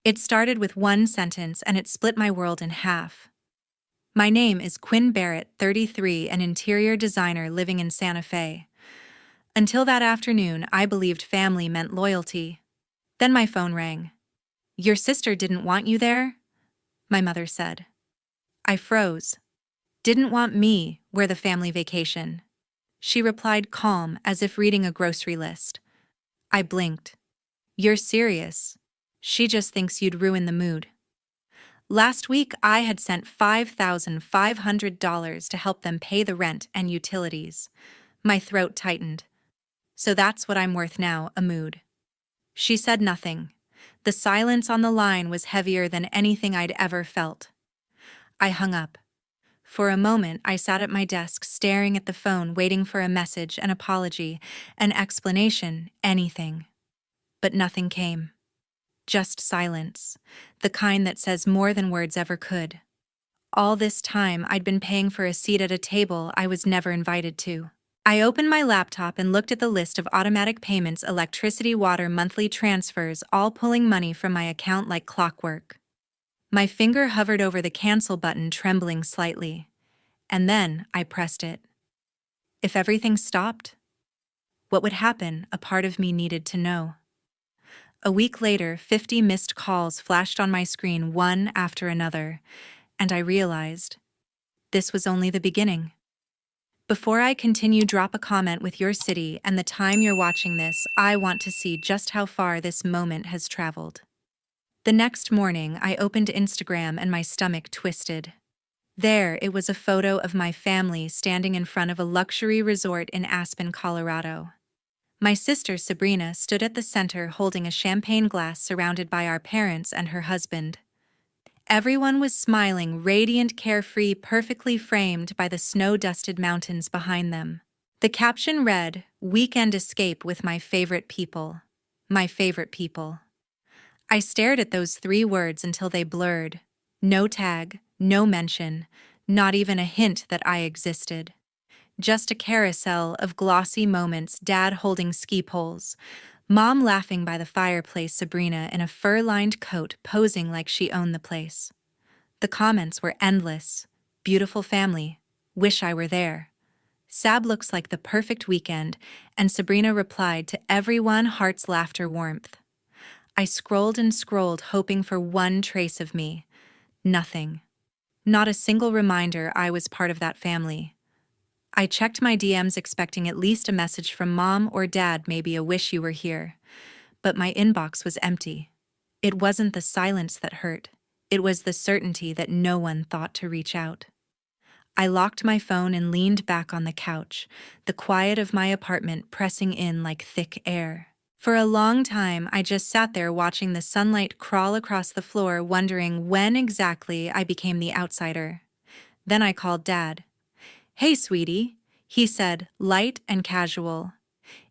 It started with one sentence and it split my world in half. My name is Quinn Barrett, 33, an interior designer living in Santa Fe. Until that afternoon, I believed family meant loyalty. Then my phone rang. "Your sister didn't want you there?" my mother said. I froze. "Didn't want me, we're the family vacation." She replied calm, as if reading a grocery list. I blinked. "You're serious. She just thinks you'd ruin the mood." Last week, I had sent $5,500 to help them pay the rent and utilities. My throat tightened. "So that's what I'm worth now, a mood." She said nothing. The silence on the line was heavier than anything I'd ever felt. I hung up. For a moment, I sat at my desk, staring at the phone, waiting for a message, an apology, an explanation, anything. But nothing came. Just silence, the kind that says more than words ever could. All this time, I'd been paying for a seat at a table I was never invited to. I opened my laptop and looked at the list of automatic payments, electricity, water, monthly transfers, all pulling money from my account like clockwork. My finger hovered over the cancel button, trembling slightly. And then I pressed it. If everything stopped, what would happen? A part of me needed to know. A week later, 50 missed calls flashed on my screen, one after another, and I realized this was only the beginning. Before I continue, drop a comment with your city and the time you're watching this. I want to see just how far this moment has traveled. The next morning, I opened Instagram and my stomach twisted. There, it was a photo of my family standing in front of a luxury resort in Aspen, Colorado. My sister Sabrina stood at the center holding a champagne glass, surrounded by our parents and her husband. Everyone was smiling, radiant, carefree, perfectly framed by the snow-dusted mountains behind them. The caption read, "Weekend escape with my favorite people." My favorite people. I stared at those 3 words until they blurred. No tag, no mention, not even a hint that I existed. Just a carousel of glossy moments, Dad holding ski poles, Mom laughing by the fireplace, Sabrina in a fur-lined coat posing like she owned the place. The comments were endless. "Beautiful family. Wish I were there. Sab looks like the perfect weekend," and Sabrina replied to everyone, hearts, laughter, warmth. I scrolled and scrolled, hoping for one trace of me. Nothing. Not a single reminder I was part of that family. I checked my DMs expecting at least a message from Mom or Dad, maybe a "wish you were here." But my inbox was empty. It wasn't the silence that hurt. It was the certainty that no one thought to reach out. I locked my phone and leaned back on the couch, the quiet of my apartment pressing in like thick air. For a long time, I just sat there watching the sunlight crawl across the floor, wondering when exactly I became the outsider. Then I called Dad. "Hey, sweetie," he said, light and casual.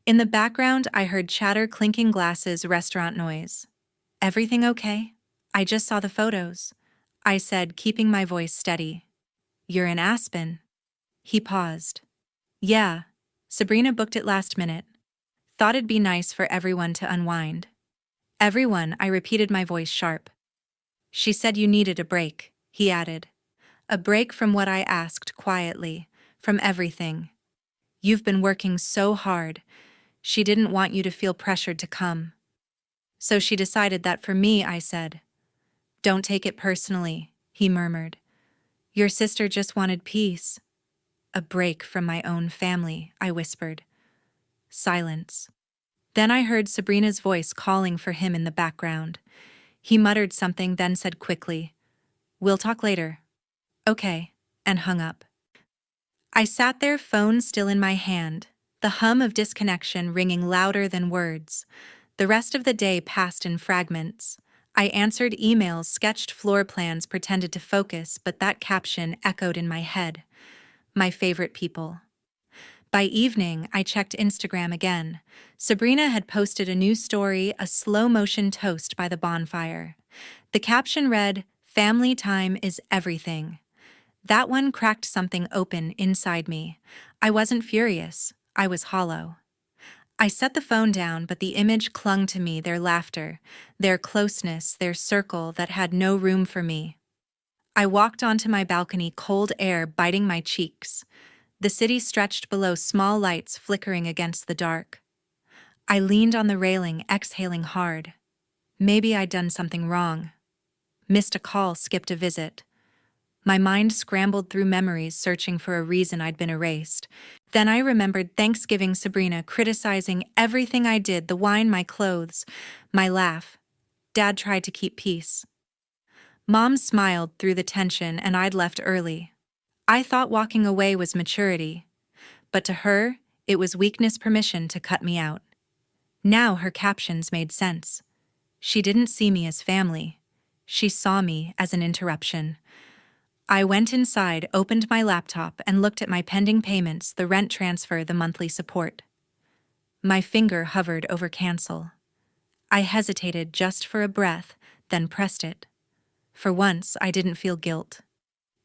In the background, I heard chatter, clinking glasses, restaurant noise. "Everything okay? I just saw the photos," I said, keeping my voice steady. "You're in Aspen." He paused. "Yeah, Sabrina booked it last minute. Thought it'd be nice for everyone to unwind." "Everyone," I repeated, my voice sharp. "She said you needed a break," he added. "A break from what?" I asked quietly. "From everything. You've been working so hard. She didn't want you to feel pressured to come." "So she decided that for me," I said. "Don't take it personally," he murmured. "Your sister just wanted peace." "A break from my own family," I whispered. Silence. Then I heard Sabrina's voice calling for him in the background. He muttered something, then said quickly, "We'll talk later." "Okay," and hung up. I sat there, phone still in my hand, the hum of disconnection ringing louder than words. The rest of the day passed in fragments. I answered emails, sketched floor plans, pretended to focus, but that caption echoed in my head. My favorite people. By evening, I checked Instagram again. Sabrina had posted a new story, a slow-motion toast by the bonfire. The caption read, "Family time is everything." That one cracked something open inside me. I wasn't furious. I was hollow. I set the phone down, but the image clung to me, their laughter, their closeness, their circle that had no room for me. I walked onto my balcony, cold air biting my cheeks. The city stretched below, small lights flickering against the dark. I leaned on the railing, exhaling hard. Maybe I'd done something wrong. Missed a call, skipped a visit. My mind scrambled through memories, searching for a reason I'd been erased. Then I remembered Thanksgiving, Sabrina criticizing everything I did, the wine, my clothes, my laugh. Dad tried to keep peace. Mom smiled through the tension, and I'd left early. I thought walking away was maturity, but to her, it was weakness, permission to cut me out. Now her captions made sense. She didn't see me as family. She saw me as an interruption. I went inside, opened my laptop, and looked at my pending payments, the rent transfer, the monthly support. My finger hovered over cancel. I hesitated just for a breath, then pressed it. For once, I didn't feel guilt.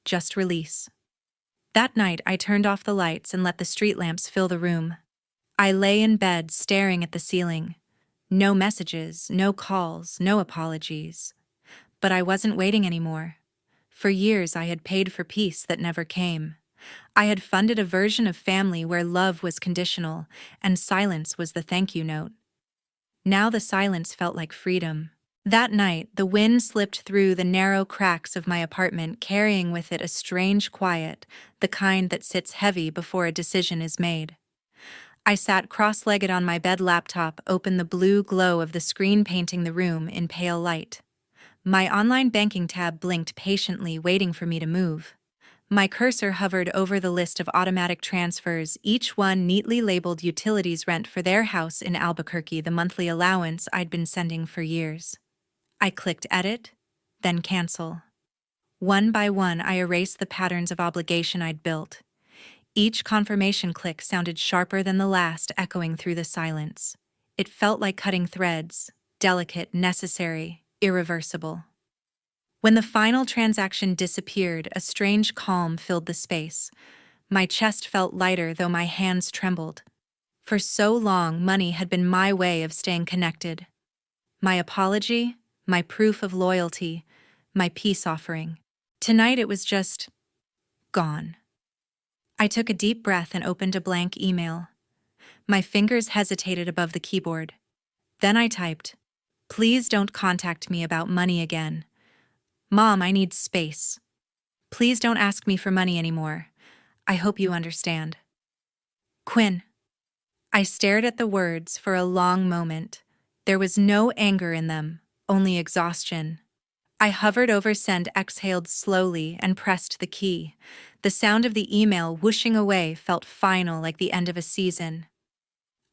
Just release. That night, I turned off the lights and let the street lamps fill the room. I lay in bed, staring at the ceiling. No messages, no calls, no apologies. But I wasn't waiting anymore. For years, I had paid for peace that never came. I had funded a version of family where love was conditional, and silence was the thank you note. Now the silence felt like freedom. That night, the wind slipped through the narrow cracks of my apartment, carrying with it a strange quiet, the kind that sits heavy before a decision is made. I sat cross-legged on my bed, laptop open, the blue glow of the screen painting the room in pale light. My online banking tab blinked patiently, waiting for me to move. My cursor hovered over the list of automatic transfers, each one neatly labeled utilities, rent for their house in Albuquerque, the monthly allowance I'd been sending for years. I clicked edit, then cancel. One by one, I erased the patterns of obligation I'd built. Each confirmation click sounded sharper than the last, echoing through the silence. It felt like cutting threads, delicate, necessary, irreversible. When the final transaction disappeared, a strange calm filled the space. My chest felt lighter, though my hands trembled. For so long, money had been my way of staying connected. My apology, my proof of loyalty, my peace offering. Tonight it was just gone. I took a deep breath and opened a blank email. My fingers hesitated above the keyboard. Then I typed, "Please don't contact me about money again. Mom, I need space. Please don't ask me for money anymore. I hope you understand. Quinn." I stared at the words for a long moment. There was no anger in them, only exhaustion. I hovered over send, exhaled slowly, and pressed the key. The sound of the email whooshing away felt final, like the end of a season.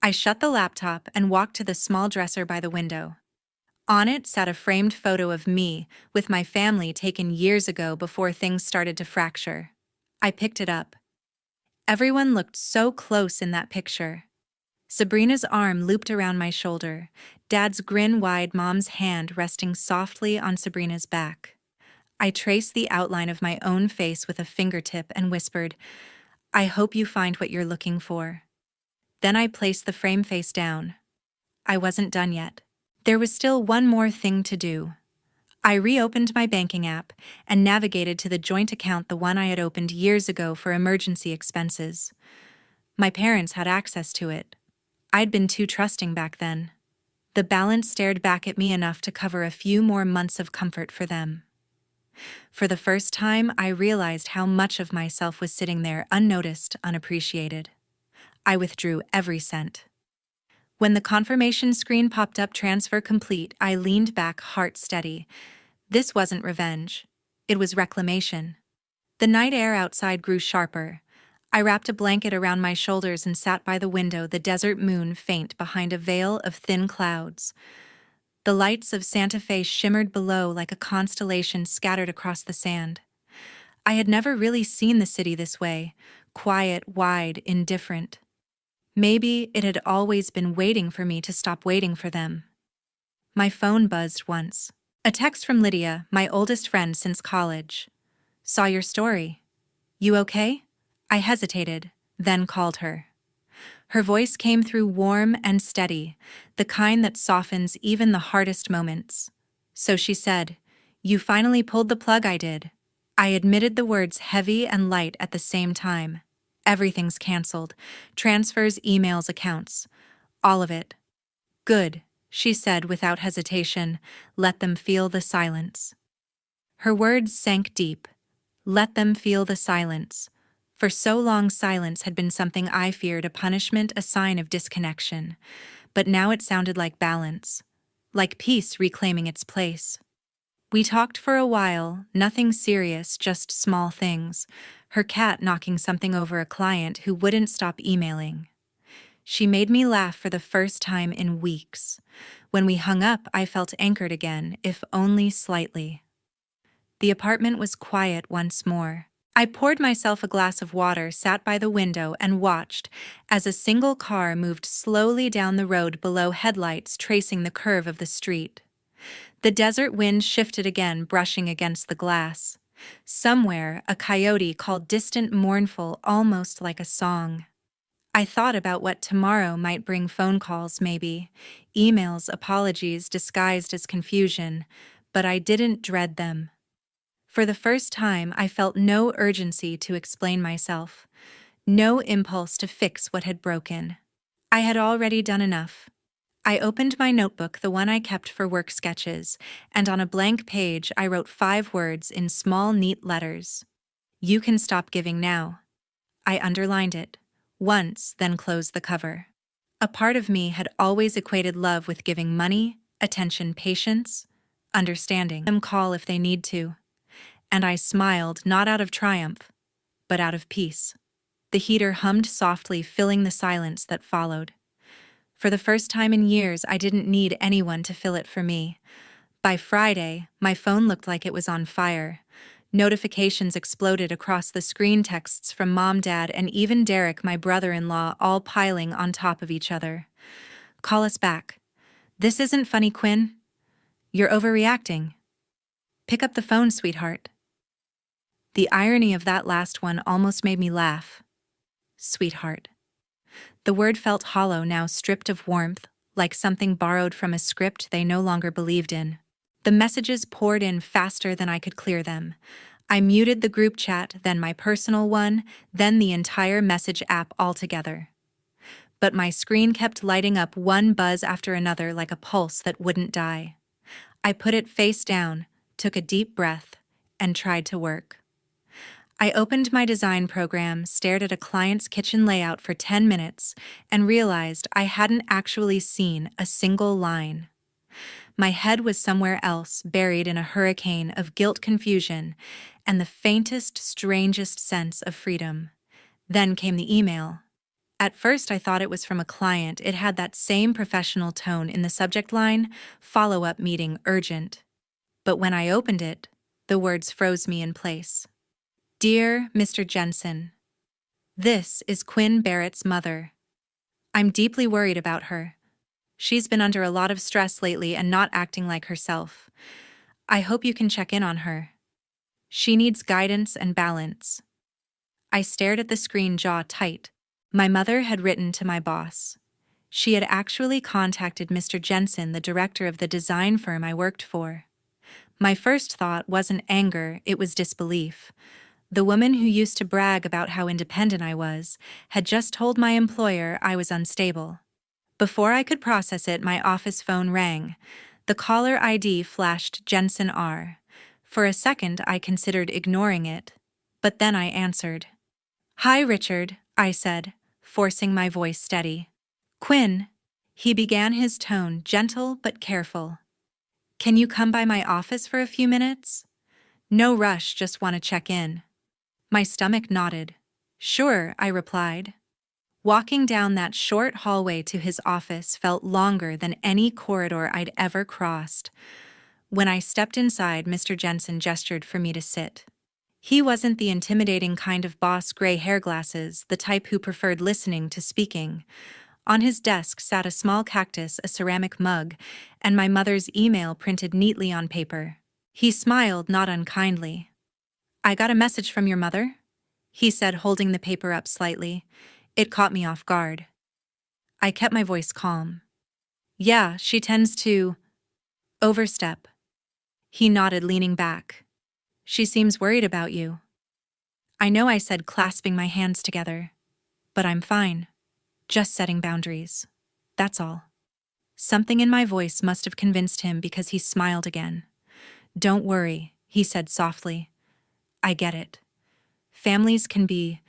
I shut the laptop and walked to the small dresser by the window. On it sat a framed photo of me, with my family, taken years ago before things started to fracture. I picked it up. Everyone looked so close in that picture. Sabrina's arm looped around my shoulder, Dad's grin wide, Mom's hand resting softly on Sabrina's back. I traced the outline of my own face with a fingertip and whispered, "I hope you find what you're looking for." Then I placed the frame face down. I wasn't done yet. There was still one more thing to do. I reopened my banking app and navigated to the joint account, the one I had opened years ago for emergency expenses. My parents had access to it. I'd been too trusting back then. The balance stared back at me, enough to cover a few more months of comfort for them. For the first time, I realized how much of myself was sitting there, unnoticed, unappreciated. I withdrew every cent. When the confirmation screen popped up, transfer complete, I leaned back, heart steady. This wasn't revenge. It was reclamation. The night air outside grew sharper. I wrapped a blanket around my shoulders and sat by the window, the desert moon faint behind a veil of thin clouds. The lights of Santa Fe shimmered below like a constellation scattered across the sand. I had never really seen the city this way, quiet, wide, indifferent. Maybe it had always been waiting for me to stop waiting for them. My phone buzzed once. A text from Lydia, my oldest friend since college. "Saw your story. You okay?" I hesitated, then called her. Her voice came through warm and steady, the kind that softens even the hardest moments. So she said, "You finally pulled the plug." I did. I admitted the words heavy and light at the same time. Everything's canceled. Transfers, emails, accounts. All of it. Good, she said without hesitation. Let them feel the silence. Her words sank deep. Let them feel the silence. For so long, silence had been something I feared, a punishment, a sign of disconnection. But now it sounded like balance, like peace reclaiming its place. We talked for a while, nothing serious, just small things. Her cat knocking something over, a client who wouldn't stop emailing. She made me laugh for the first time in weeks. When we hung up, I felt anchored again, if only slightly. The apartment was quiet once more. I poured myself a glass of water, sat by the window, and watched as a single car moved slowly down the road below, headlights tracing the curve of the street. The desert wind shifted again, brushing against the glass. Somewhere, a coyote called, distant, mournful, almost like a song. I thought about what tomorrow might bring: phone calls, maybe, emails, apologies disguised as confusion, but I didn't dread them. For the first time, I felt no urgency to explain myself, no impulse to fix what had broken. I had already done enough. I opened my notebook, the one I kept for work sketches, and on a blank page I wrote 5 words in small, neat letters. "You can stop giving now." I underlined it once, then closed the cover. A part of me had always equated love with giving money, attention, patience, understanding. Them call if they need to. And I smiled, not out of triumph, but out of peace. The heater hummed softly, filling the silence that followed. For the first time in years, I didn't need anyone to fill it for me. By Friday, my phone looked like it was on fire. Notifications exploded across the screen, texts from Mom, Dad, and even Derek, my brother-in-law, all piling on top of each other. "Call us back. This isn't funny, Quinn. You're overreacting. Pick up the phone, sweetheart." The irony of that last one almost made me laugh. Sweetheart. The word felt hollow now, stripped of warmth, like something borrowed from a script they no longer believed in. The messages poured in faster than I could clear them. I muted the group chat, then my personal one, then the entire message app altogether. But my screen kept lighting up, one buzz after another, like a pulse that wouldn't die. I put it face down, took a deep breath, and tried to work. I opened my design program, stared at a client's kitchen layout for 10 minutes, and realized I hadn't actually seen a single line. My head was somewhere else, buried in a hurricane of guilt, confusion, and the faintest, strangest sense of freedom. Then came the email. At first, I thought it was from a client. It had that same professional tone in the subject line: follow-up meeting, urgent. But when I opened it, the words froze me in place. "Dear Mr. Jensen, this is Quinn Barrett's mother. I'm deeply worried about her. She's been under a lot of stress lately and not acting like herself. I hope you can check in on her. She needs guidance and balance." I stared at the screen, jaw tight. My mother had written to my boss. She had actually contacted Mr. Jensen, the director of the design firm I worked for. My first thought wasn't anger, it was disbelief. The woman who used to brag about how independent I was had just told my employer I was unstable. Before I could process it, my office phone rang. The caller ID flashed Jensen R. For a second, I considered ignoring it, but then I answered. "Hi, Richard," I said, forcing my voice steady. "Quinn," he began, his tone gentle but careful. "Can you come by my office for a few minutes? No rush, just want to check in." My stomach nodded. "Sure," I replied. Walking down that short hallway to his office felt longer than any corridor I'd ever crossed. When I stepped inside, Mr. Jensen gestured for me to sit. He wasn't the intimidating kind of boss, gray hair, glasses, the type who preferred listening to speaking. On his desk sat a small cactus, a ceramic mug, and my mother's email printed neatly on paper. He smiled, not unkindly. "I got a message from your mother?" he said, holding the paper up slightly. It caught me off guard. I kept my voice calm. Yeah, she tends to overstep. He nodded, leaning back. She seems worried about you. I know, I said, clasping my hands together. But I'm fine. Just setting boundaries. That's all. Something in my voice must have convinced him because he smiled again. Don't worry, he said softly. I get it. Families can be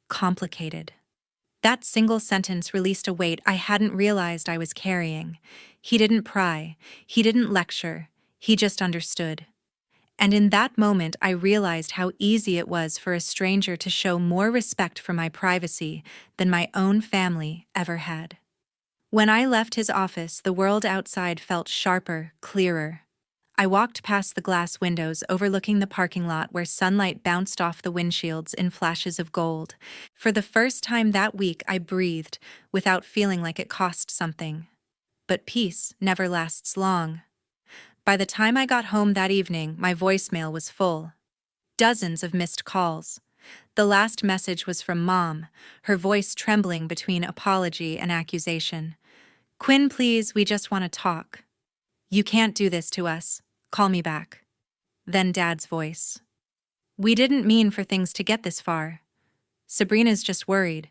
complicated. That single sentence released a weight I hadn't realized I was carrying. He didn't pry. He didn't lecture. He just understood. And in that moment, I realized how easy it was for a stranger to show more respect for my privacy than my own family ever had. When I left his office, the world outside felt sharper, clearer. I walked past the glass windows overlooking the parking lot where sunlight bounced off the windshields in flashes of gold. For the first time that week, I breathed without feeling like it cost something. But peace never lasts long. By the time I got home that evening, my voicemail was full. Dozens of missed calls. The last message was from Mom, her voice trembling between apology and accusation. Quinn, please, we just want to talk. You can't do this to us. Call me back. Then Dad's voice. We didn't mean for things to get this far. Sabrina's just worried.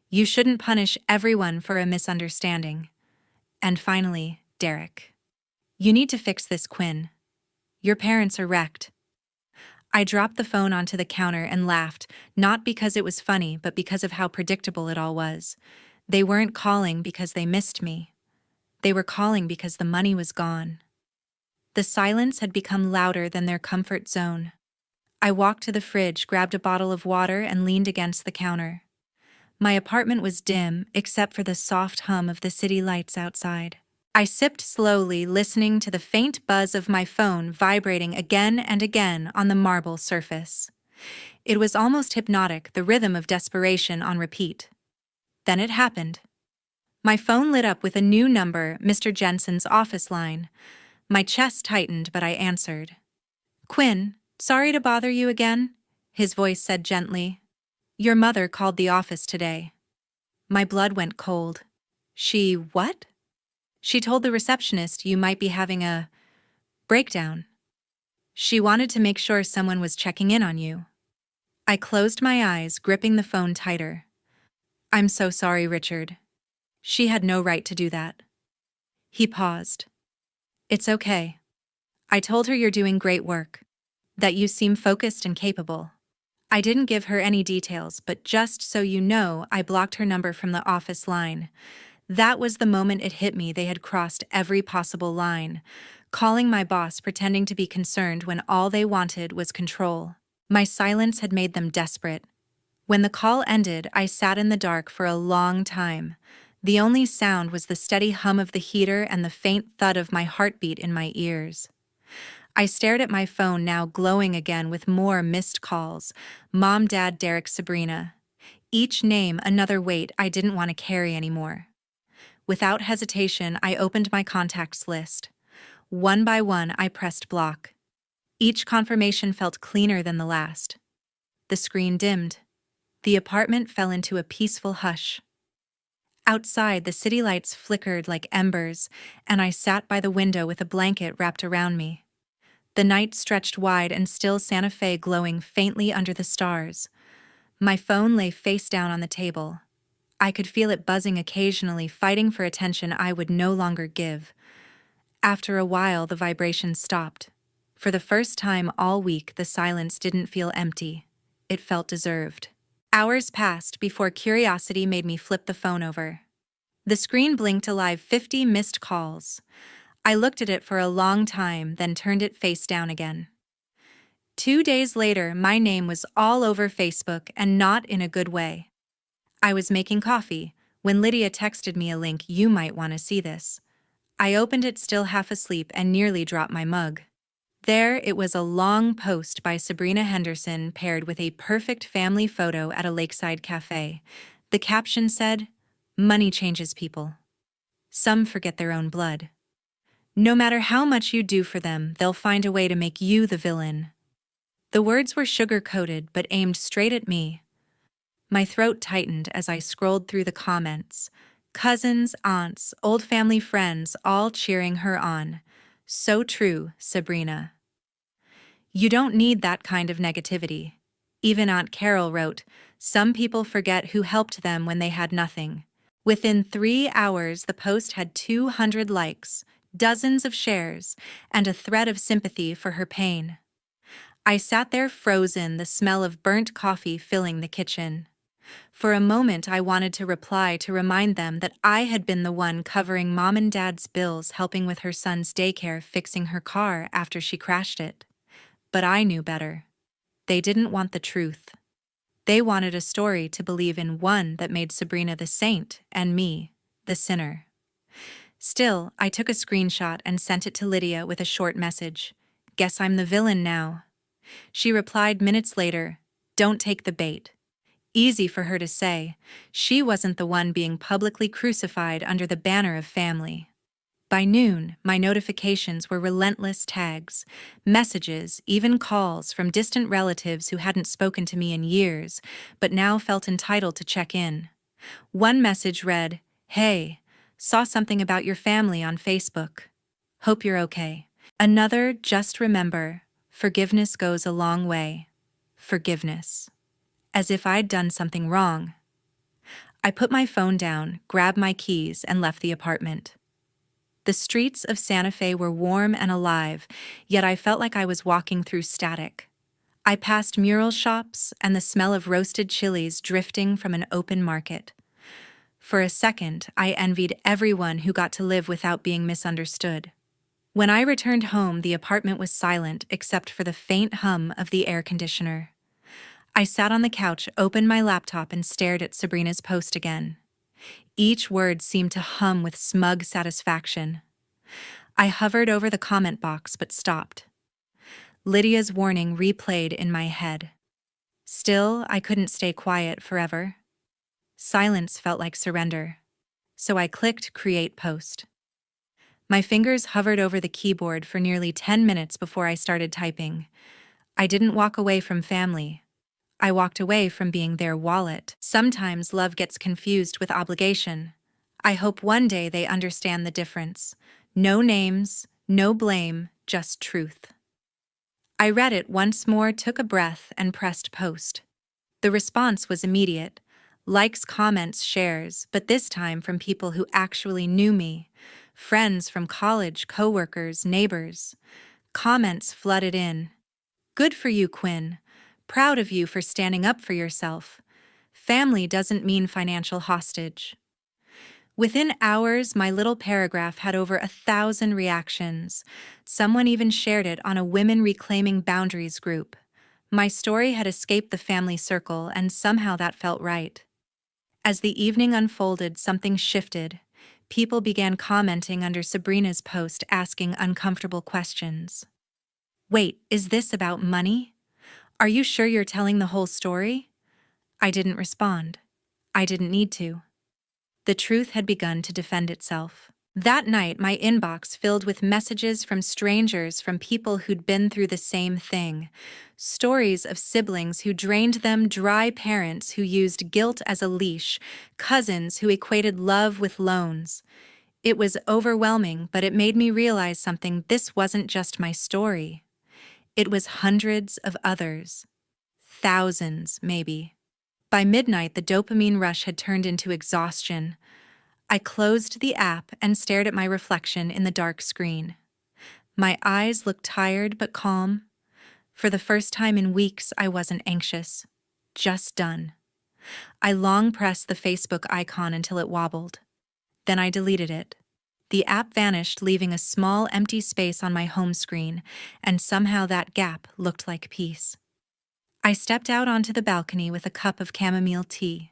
You shouldn't punish everyone for a misunderstanding. And finally, Derek. You need to fix this, Quinn. Your parents are wrecked. I dropped the phone onto the counter and laughed, not because it was funny, but because of how predictable it all was. They weren't calling because they missed me. They were calling because the money was gone. The silence had become louder than their comfort zone. I walked to the fridge, grabbed a bottle of water, and leaned against the counter. My apartment was dim, except for the soft hum of the city lights outside. I sipped slowly, listening to the faint buzz of my phone vibrating again and again on the marble surface. It was almost hypnotic, the rhythm of desperation on repeat. Then it happened. My phone lit up with a new number, Mr. Jensen's office line. My chest tightened, but I answered. Quinn, sorry to bother you again, his voice said gently. Your mother called the office today. My blood went cold. She what? She told the receptionist you might be having a breakdown. She wanted to make sure someone was checking in on you. I closed my eyes, gripping the phone tighter. I'm so sorry, Richard. She had no right to do that. He paused. It's okay. I told her you're doing great work, that you seem focused and capable. I didn't give her any details, but just so you know, I blocked her number from the office line. That was the moment it hit me. They had crossed every possible line, calling my boss, pretending to be concerned when all they wanted was control. My silence had made them desperate. When the call ended, I sat in the dark for a long time. The only sound was the steady hum of the heater and the faint thud of my heartbeat in my ears. I stared at my phone, now glowing again with more missed calls. Mom, Dad, Derek, Sabrina. Each name another weight I didn't want to carry anymore. Without hesitation, I opened my contacts list. One by one, I pressed block. Each confirmation felt cleaner than the last. The screen dimmed. The apartment fell into a peaceful hush. Outside, the city lights flickered like embers, and I sat by the window with a blanket wrapped around me. The night stretched wide and still, Santa Fe glowing faintly under the stars. My phone lay face down on the table. I could feel it buzzing occasionally, fighting for attention I would no longer give. After a while, the vibrations stopped. For the first time all week, the silence didn't feel empty. It felt deserved. Hours passed before curiosity made me flip the phone over. The screen blinked a live 50 missed calls. I looked at it for a long time, then turned it face down again. 2 days later, my name was all over Facebook, and not in a good way. I was making coffee when Lydia texted me a link. You might want to see this. I opened it, still half asleep, and nearly dropped my mug. There it was, a long post by Sabrina Henderson paired with a perfect family photo at a lakeside cafe. The caption said, "Money changes people. Some forget their own blood. No matter how much you do for them, they'll find a way to make you the villain." The words were sugar-coated but aimed straight at me. My throat tightened as I scrolled through the comments. Cousins, aunts, old family friends all cheering her on. So true, Sabrina. You don't need that kind of negativity. Even Aunt Carol wrote, "Some people forget who helped them when they had nothing." Within 3 hours, the post had 200 likes, dozens of shares, and a thread of sympathy for her pain. I sat there frozen, the smell of burnt coffee filling the kitchen. For a moment, I wanted to reply to remind them that I had been the one covering Mom and Dad's bills, helping with her son's daycare, fixing her car after she crashed it. But I knew better. They didn't want the truth. They wanted a story to believe in, one that made Sabrina the saint and me, the sinner. Still, I took a screenshot and sent it to Lydia with a short message. "Guess I'm the villain now." She replied minutes later, "Don't take the bait." Easy for her to say. She wasn't the one being publicly crucified under the banner of family. By noon, my notifications were relentless tags, messages, even calls from distant relatives who hadn't spoken to me in years, but now felt entitled to check in. One message read, "Hey, saw something about your family on Facebook. Hope you're okay." Another, "Just remember, forgiveness goes a long way." Forgiveness. As if I'd done something wrong. I put my phone down, grabbed my keys, and left the apartment. The streets of Santa Fe were warm and alive, yet I felt like I was walking through static. I passed mural shops and the smell of roasted chilies drifting from an open market. For a second, I envied everyone who got to live without being misunderstood. When I returned home, the apartment was silent except for the faint hum of the air conditioner. I sat on the couch, opened my laptop, and stared at Sabrina's post again. Each word seemed to hum with smug satisfaction. I hovered over the comment box but stopped. Lydia's warning replayed in my head. Still, I couldn't stay quiet forever. Silence felt like surrender. So I clicked Create Post. My fingers hovered over the keyboard for nearly 10 minutes before I started typing. I didn't walk away from family. I walked away from being their wallet. Sometimes love gets confused with obligation. I hope one day they understand the difference. No names, no blame, just truth. I read it once more, took a breath, and pressed post. The response was immediate. Likes, comments, shares, but this time from people who actually knew me. Friends from college, coworkers, neighbors. Comments flooded in. "Good for you, Quinn. Proud of you for standing up for yourself. Family doesn't mean financial hostage." Within hours, my little paragraph had over 1,000 reactions. Someone even shared it on a Women Reclaiming Boundaries group. My story had escaped the family circle, and somehow that felt right. As the evening unfolded, something shifted. People began commenting under Sabrina's post, asking uncomfortable questions. "Wait, is this about money? Are you sure you're telling the whole story?" I didn't respond. I didn't need to. The truth had begun to defend itself. That night, my inbox filled with messages from strangers, from people who'd been through the same thing. Stories of siblings who drained them dry, parents who used guilt as a leash, cousins who equated love with loans. It was overwhelming, but it made me realize something. This wasn't just my story. It was hundreds of others. Thousands, maybe. By midnight, the dopamine rush had turned into exhaustion. I closed the app and stared at my reflection in the dark screen. My eyes looked tired but calm. For the first time in weeks, I wasn't anxious. Just done. I long pressed the Facebook icon until it wobbled. Then I deleted it. The app vanished, leaving a small, empty space on my home screen, and somehow that gap looked like peace. I stepped out onto the balcony with a cup of chamomile tea.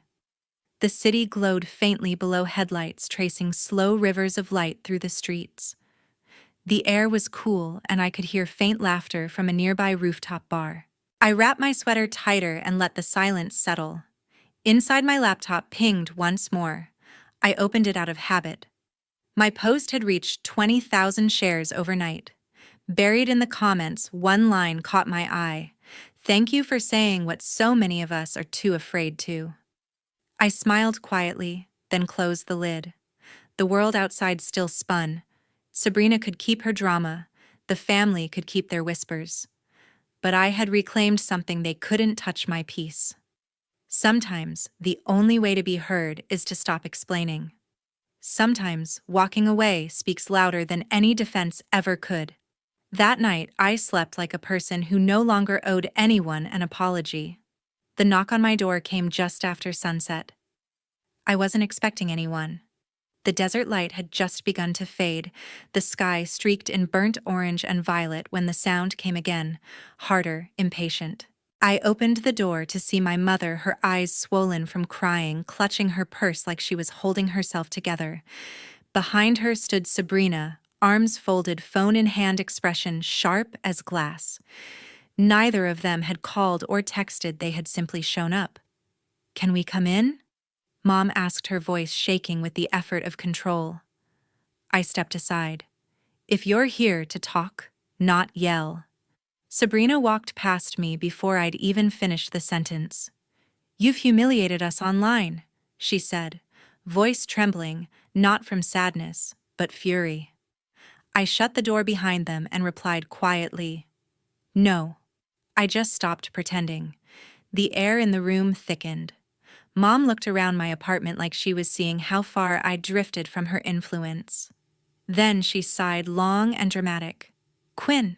The city glowed faintly below headlights, tracing slow rivers of light through the streets. The air was cool, and I could hear faint laughter from a nearby rooftop bar. I wrapped my sweater tighter and let the silence settle. Inside, my laptop pinged once more. I opened it out of habit. My post had reached 20,000 shares overnight. Buried in the comments, one line caught my eye. "Thank you for saying what so many of us are too afraid to." I smiled quietly. then closed the lid. The world outside still spun. Sabrina could keep her drama. The family could keep their whispers. But I had reclaimed something they couldn't touch: my peace. Sometimes the only way to be heard is to stop explaining. Sometimes walking away speaks louder than any defense ever could. That night, I slept like a person who no longer owed anyone an apology. The knock on my door came just after sunset. I wasn't expecting anyone. The desert light had just begun to fade, the sky streaked in burnt orange and violet when the sound came again, harder, impatient. I opened the door to see my mother, her eyes swollen from crying, clutching her purse like she was holding herself together. Behind her stood Sabrina, arms folded, phone in hand, expression sharp as glass. Neither of them had called or texted, they had simply shown up. "Can we come in?" Mom asked, her voice shaking with the effort of control. I stepped aside. "If you're here to talk, not yell." Sabrina walked past me before I'd even finished the sentence. "You've humiliated us online," she said, voice trembling, not from sadness, but fury. I shut the door behind them and replied quietly, "No, I just stopped pretending." The air in the room thickened. Mom looked around my apartment like she was seeing how far I'd drifted from her influence. Then she sighed, long and dramatic. "Quinn,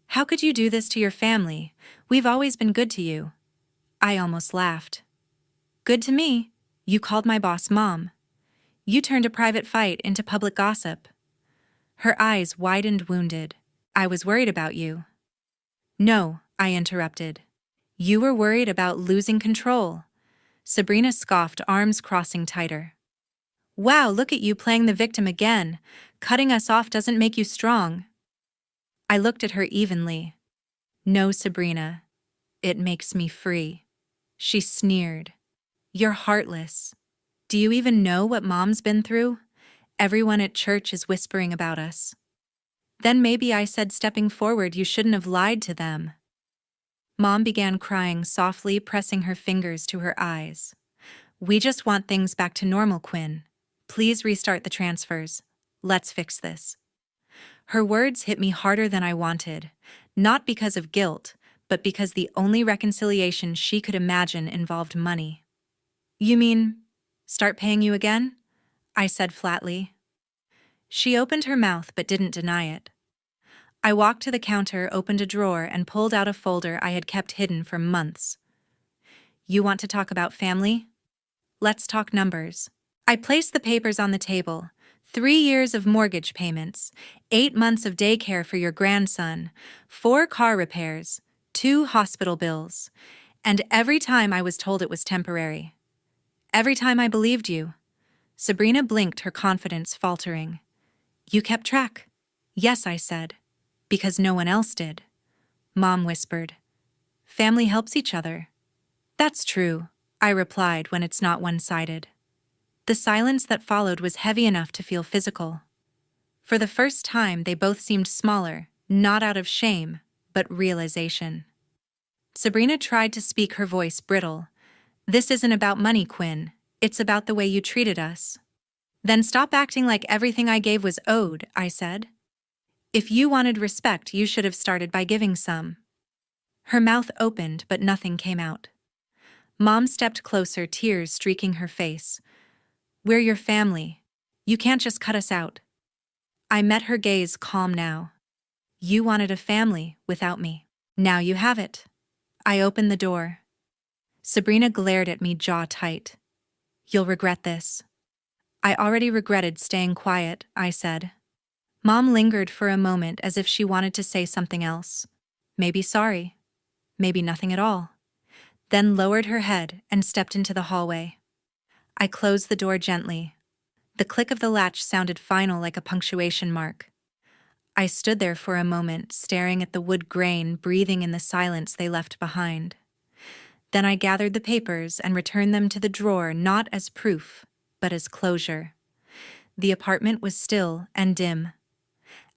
how could you do this to your family? We've always been good to you." I almost laughed. "Good to me? You called my boss Mom. You turned a private fight into public gossip." Her eyes widened, wounded. "I was worried about you." "No," I interrupted. "You were worried about losing control." Sabrina scoffed, arms crossing tighter. "Wow, look at you playing the victim again. Cutting us off doesn't make you strong." I looked at her evenly. "No, Sabrina. It makes me free." She sneered. "You're heartless. Do you even know what Mom's been through? Everyone at church is whispering about us." Then maybe I said, stepping forward, "You shouldn't have lied to them." Mom began crying softly, pressing her fingers to her eyes. "We just want things back to normal, Quinn. Please restart the transfers. Let's fix this." Her words hit me harder than I wanted, not because of guilt, but because the only reconciliation she could imagine involved money. "You mean, start paying you again?" I said flatly. She opened her mouth but didn't deny it. I walked to the counter, opened a drawer, and pulled out a folder I had kept hidden for months. "You want to talk about family? Let's talk numbers." I placed the papers on the table. 3 years of mortgage payments, 8 months of daycare for your grandson, 4 car repairs, 2 hospital bills. And every time I was told it was temporary. Every time I believed you. Sabrina blinked, her confidence faltering. "You kept track?" "Yes," I said. "Because no one else did." Mom whispered. "Family helps each other." "That's true," I replied, when it's not one-sided. The silence that followed was heavy enough to feel physical. For the first time, they both seemed smaller, not out of shame, but realization. Sabrina tried to speak, her voice brittle. "This isn't about money, Quinn. It's about the way you treated us." "Then stop acting like everything I gave was owed," I said. "If you wanted respect, you should have started by giving some." Her mouth opened, but nothing came out. Mom stepped closer, tears streaking her face. "We're your family. You can't just cut us out." I met her gaze, calm now. "You wanted a family without me. Now you have it." I opened the door. Sabrina glared at me, jaw tight. "You'll regret this." "I already regretted staying quiet," I said. Mom lingered for a moment as if she wanted to say something else. Maybe sorry. Maybe nothing at all. Then lowered her head and stepped into the hallway. I closed the door gently. The click of the latch sounded final, like a punctuation mark. I stood there for a moment, staring at the wood grain, breathing in the silence they left behind. Then I gathered the papers and returned them to the drawer, not as proof, but as closure. The apartment was still and dim.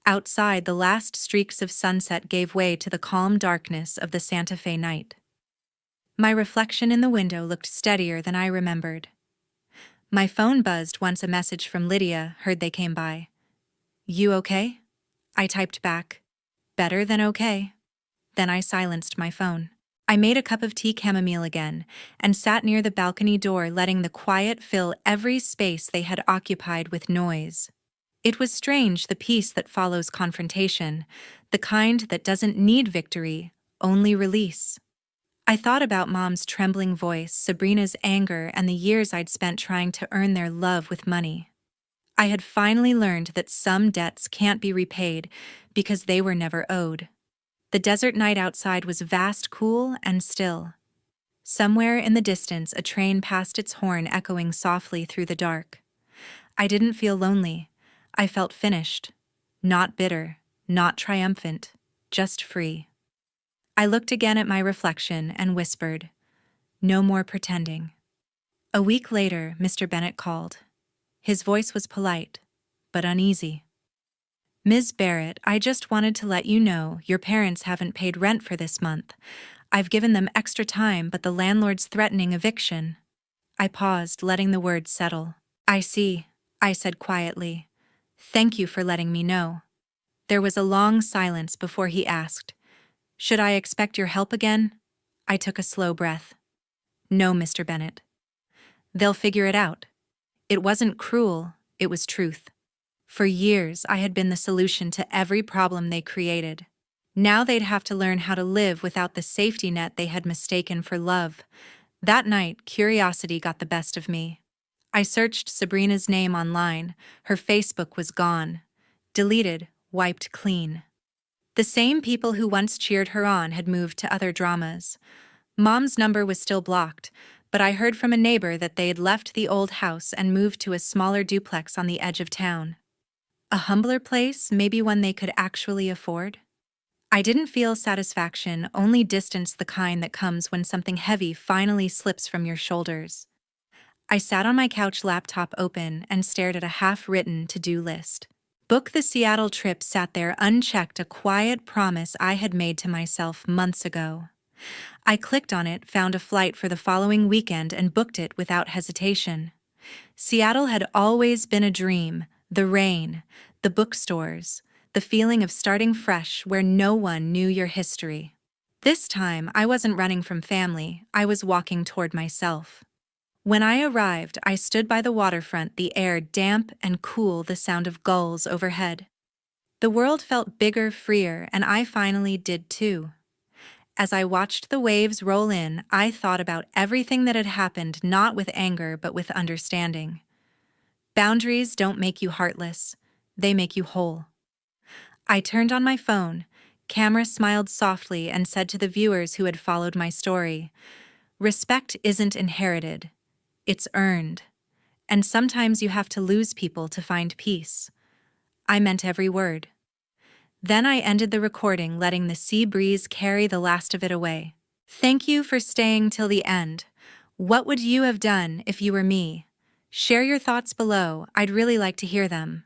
Outside, the last streaks of sunset gave way to the calm darkness of the Santa Fe night. My reflection in the window looked steadier than I remembered. My phone buzzed once a message from Lydia heard they came by. You okay? I typed back. Better than okay. Then I silenced my phone. I made a cup of tea chamomile again and sat near the balcony door, letting the quiet fill every space they had occupied with noise. It was strange, the peace that follows confrontation, the kind that doesn't need victory, only release. I thought about Mom's trembling voice, Sabrina's anger, and the years I'd spent trying to earn their love with money. I had finally learned that some debts can't be repaid because they were never owed. The desert night outside was vast, cool, and still. Somewhere in the distance, a train passed, its horn echoing softly through the dark. I didn't feel lonely. I felt finished. Not bitter, not triumphant, just free. I looked again at my reflection and whispered, "No more pretending." A week later, Mr. Bennett called. His voice was polite, but uneasy. "Ms. Barrett, I just wanted to let you know your parents haven't paid rent for this month. I've given them extra time, but the landlord's threatening eviction." I paused, letting the words settle. "I see," I said quietly. "Thank you for letting me know." There was a long silence before he asked, "Should I expect your help again?" I took a slow breath. "No, Mr. Bennett. They'll figure it out." It wasn't cruel, it was truth. For years, I had been the solution to every problem they created. Now they'd have to learn how to live without the safety net they had mistaken for love. That night, curiosity got the best of me. I searched Sabrina's name online. Her Facebook was gone. Deleted, wiped clean. The same people who once cheered her on had moved to other dramas. Mom's number was still blocked, but I heard from a neighbor that they had left the old house and moved to a smaller duplex on the edge of town. A humbler place, maybe one they could actually afford? I didn't feel satisfaction, only distance, the kind that comes when something heavy finally slips from your shoulders. I sat on my couch, laptop open, and stared at a half-written to-do list. Book the Seattle trip sat there unchecked, a quiet promise I had made to myself months ago. I clicked on it, found a flight for the following weekend, and booked it without hesitation. Seattle had always been a dream. The rain, the bookstores, the feeling of starting fresh where no one knew your history. This time, I wasn't running from family, I was walking toward myself. When I arrived, I stood by the waterfront, the air damp and cool, the sound of gulls overhead. The world felt bigger, freer, and I finally did too. As I watched the waves roll in, I thought about everything that had happened, not with anger but with understanding. Boundaries don't make you heartless, they make you whole. I turned on my phone, camera smiled softly, and said to the viewers who had followed my story, "Respect isn't inherited, it's earned. And sometimes you have to lose people to find peace." I meant every word. Then I ended the recording, letting the sea breeze carry the last of it away. Thank you for staying till the end. What would you have done if you were me? Share your thoughts below, I'd really like to hear them.